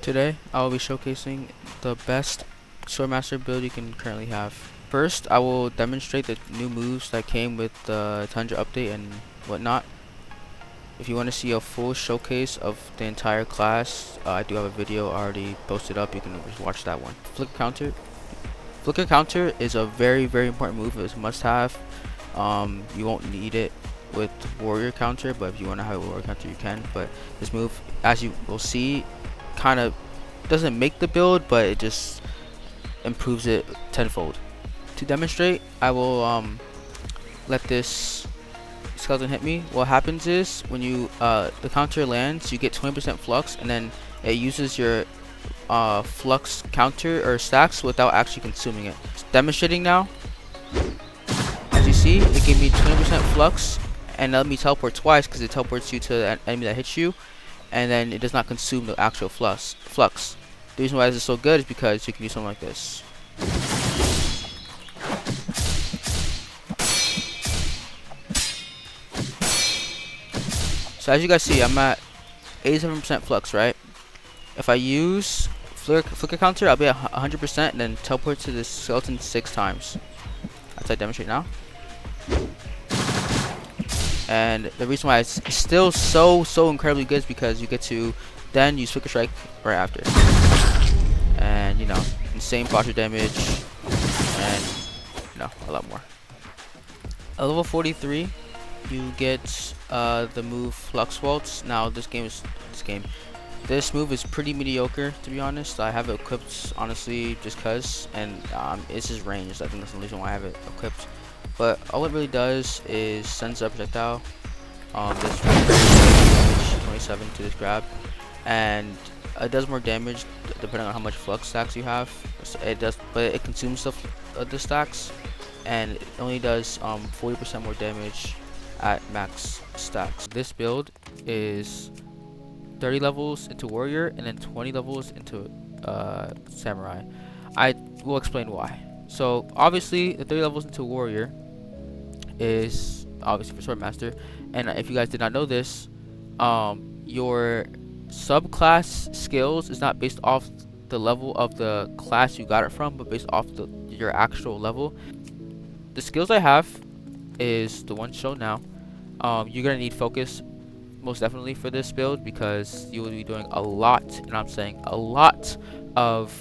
Today, I will be showcasing the best Swordmaster build you can currently have. First, I will demonstrate the new moves that came with the Tundra update and whatnot. If you want to see a full showcase of the entire class, I do have a video already posted up. You can just watch that one. Flicker counter. Flicker counter is a very important move. It's a must-have. You won't need it with warrior counter, but if you want to have a warrior counter, you can. But this move, as you will see, kind of doesn't make the build, but it just improves it tenfold. To demonstrate, I will let this skeleton hit me. What happens is when you the counter lands, you get 20% flux, and then it uses your flux counter or stacks without actually consuming it. Demonstrating now. As you see, it gave me 20% flux and let me teleport twice because it teleports you to the enemy that hits you, and then it does not consume the actual flux. The reason why this is so good is because you can do something like this. So as you guys see, I'm at 87% flux, right? If I use flicker counter, I'll be at 100% and then teleport to this skeleton 6 times. As I demonstrate now. And the reason why it's still so incredibly good is because you get to then use flicker strike right after. And you know, insane posture damage and a lot more. At level 43, you get the move Flux Waltz. Now this move is pretty mediocre, to be honest. I have it equipped honestly just cause, and it's just ranged. I think that's the reason why I have it equipped. But all it really does is sends a projectile. This damage 27 to this grab, and it does more damage depending on how much flux stacks you have. So it does, but it consumes the stacks, and it only does 40% more damage at max stacks. This build is 30 levels into warrior and then 20 levels into samurai. I will explain why. So obviously the 30 levels into warrior is obviously for Swordmaster, and if you guys did not know this, your subclass skills is not based off the level of the class you got it from, but based off your actual level. The skills I have is the one shown now. You're gonna need focus most definitely for this build because you will be doing a lot, and I'm saying a lot of,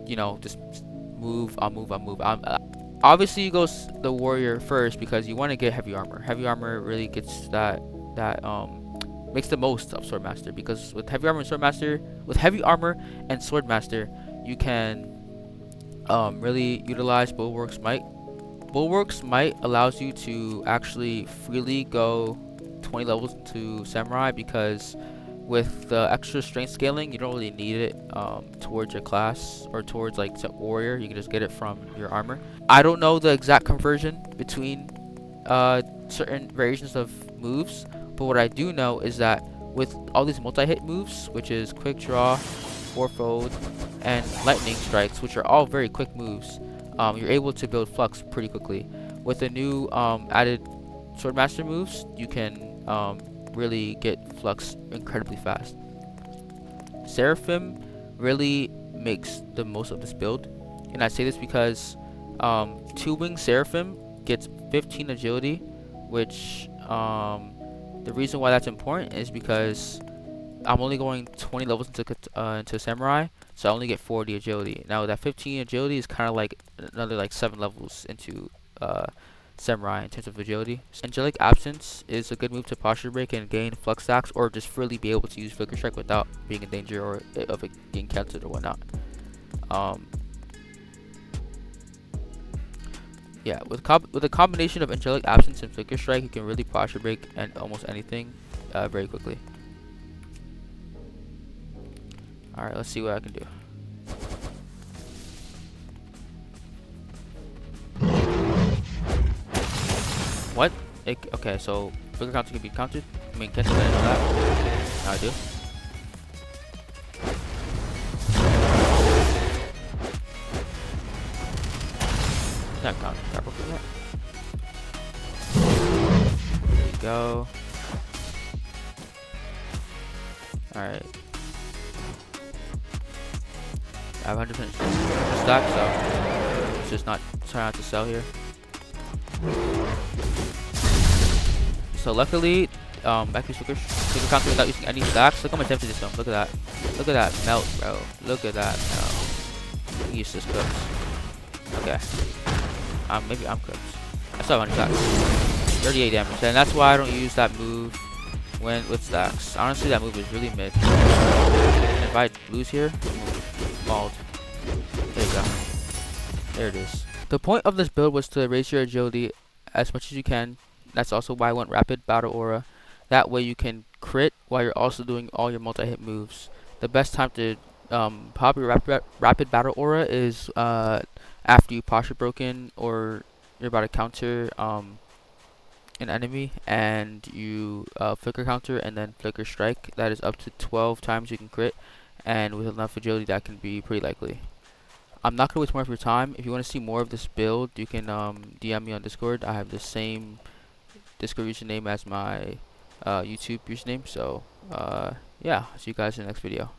you know, just move. Obviously you go the warrior first because you want to get heavy armor. Heavy armor really gets that makes the most of Swordmaster, because with heavy armor and Swordmaster, you can really utilize Bulwark's Might. Bulwark's Might allows you to actually freely go 20 levels into samurai, because with the extra strength scaling, you don't really need it towards your class or towards like warrior. You can just get it from your armor. I don't know the exact conversion between certain variations of moves, but what I do know is that with all these multi-hit moves, which is quick draw, fourfold, and lightning strikes, which are all very quick moves, you're able to build flux pretty quickly. With the new added Swordmaster moves, you can really get flux incredibly fast. Seraphim really makes the most of this build, and I say this because 2-wing Seraphim gets 15 agility, which the reason why that's important is because I'm only going 20 levels into samurai, so I only get 40 agility. Now that 15 agility is kind of like another like 7 levels into samurai in terms of agility. Angelic Absence is a good move to posture break and gain flux stacks, or just freely be able to use flicker strike without being in danger or of it being cancelled or whatnot. Yeah, with a combination of Angelic Absence and flicker strike, you can really posture break and almost anything very quickly. Alright, let's see what I can do. What? Okay, so flicker counter can be countered. I mean, cancel that. Now I do. Not counter. Grapple for that. There we go. Alright. I have 100% stack, so let's just not try not to sell here. So luckily, back to Flicker counter without using any stacks. Look how much damage this film. Look at that. Look at that melt, bro. Look at that melt. Useless cooks. Okay. Maybe I'm cooked. I still have 100 stacks. 38 damage, and that's why I don't use that move when with stacks. Honestly, that move is really mid. And if I lose here, mauled. There you go. There it is. The point of this build was to raise your agility as much as you can. That's also why I went Rapid Battle Aura. That way you can crit while you're also doing all your multi-hit moves. The best time to pop your Rapid Battle Aura is after you posture broken or you're about to counter an enemy and you flicker counter and then flicker strike. That is up to 12 times you can crit, and with enough agility that can be pretty likely. I'm not gonna waste more of your time. If you want to see more of this build, you can DM me on Discord. I have the same Discord username as my YouTube username. So yeah, see you guys in the next video.